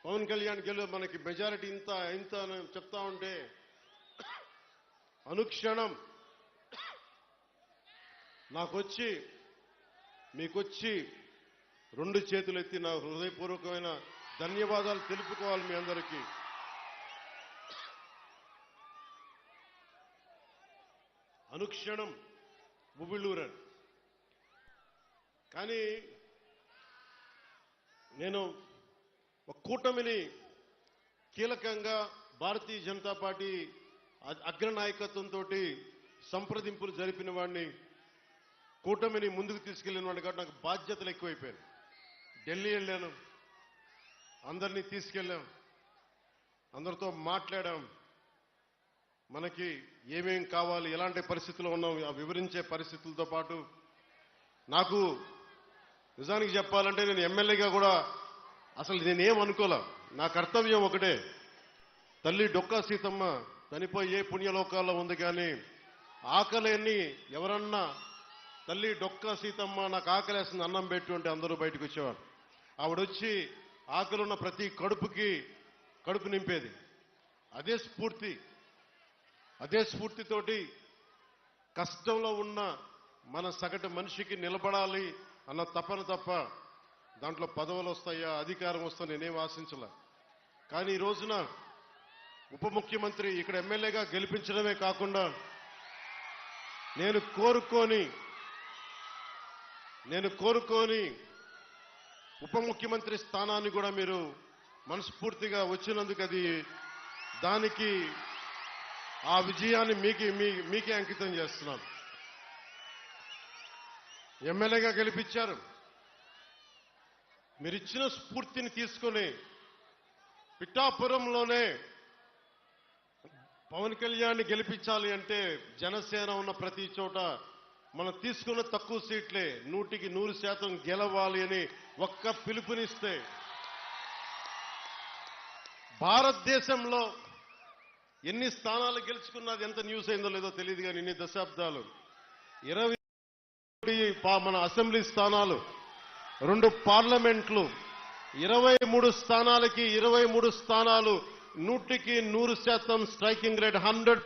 పవన్ కళ్యాణ్ మనకి మెజారిటీ ఇంత ఇంత అని చెప్తా ఉంటే అనుక్షణం నాకొచ్చి మీకొచ్చి రెండు చేతులు ఎత్తి నా హృదయపూర్వకమైన ధన్యవాదాలు తెలుపుకోవాలి మీ అందరికీ. అనుక్షణం ఉబిళ్ళూరన్. కానీ నేను ఒక కూటమిని కీలకంగా భారతీయ జనతా పార్టీ అగ్రనాయకత్వంతో సంప్రదింపులు జరిపిన వాడిని, కూటమిని ముందుకు తీసుకెళ్లిన వాడిని కాబట్టి నాకు బాధ్యతలు ఎక్కువైపోయాయి. ఢిల్లీ వెళ్ళాను, అందరినీ తీసుకెళ్ళాం, అందరితో మాట్లాడాం, మనకి ఏమేం కావాలి, ఎలాంటి పరిస్థితుల్లో ఉన్నాం వివరించే పరిస్థితులతో పాటు నాకు నిజానికి చెప్పాలంటే నేను ఎమ్మెల్యేగా కూడా అసలు నేనేం అనుకోలే. నా కర్తవ్యం ఒకటే, తల్లి డొక్కా సీతమ్మ చనిపోయే పుణ్యలోకాల్లో ఉంది. కానీ ఆకలిని ఎవరన్నా తల్లి డొక్కా సీతమ్మ నాకు ఆకలేస్తుంది అన్నం పెట్టు అంటే అందరూ బయటకు వచ్చేవారు. ఆవిడొచ్చి ఆకలున్న ప్రతి కడుపు నింపేది. అదే స్ఫూర్తితోటి కష్టంలో ఉన్న మన సగటు మనిషికి నిలబడాలి అన్న తపన తప్ప దాంట్లో పదవులు వస్తాయా అధికారం వస్తా నేనేం ఆశించలే. కానీ ఈ రోజున ఉప ముఖ్యమంత్రి ఇక్కడ ఎమ్మెల్యేగా గెలిపించడమే కాకుండా నేను కోరుకొని ఉప ముఖ్యమంత్రి స్థానాన్ని కూడా మీరు మనస్ఫూర్తిగా వచ్చినందుకు దానికి ఆ విజయాన్ని మీకే అంకితం చేస్తున్నాను. ఎమ్మెల్యేగా గెలిపించారు, మీరిచ్చిన స్ఫూర్తిని తీసుకొని పిఠాపురంలోనే పవన్ కళ్యాణ్ గెలిపించాలి అంటే జనసేన ఉన్న ప్రతి చోట మనం తీసుకున్న తక్కువ సీట్లే 100% గెలవాలి అని ఒక్క పిలుపునిస్తే భారతదేశంలో ఎన్ని స్థానాలు గెలుచుకున్నది ఎంత న్యూస్ అయిందో లేదో తెలియదు. కానీ ఇన్ని దశాబ్దాలు 20 మన అసెంబ్లీ స్థానాలు, 2 పార్లమెంట్లు, 23 స్థానాలకి 23 స్థానాలు 100% స్ట్రైకింగ్ రేట్ 100%.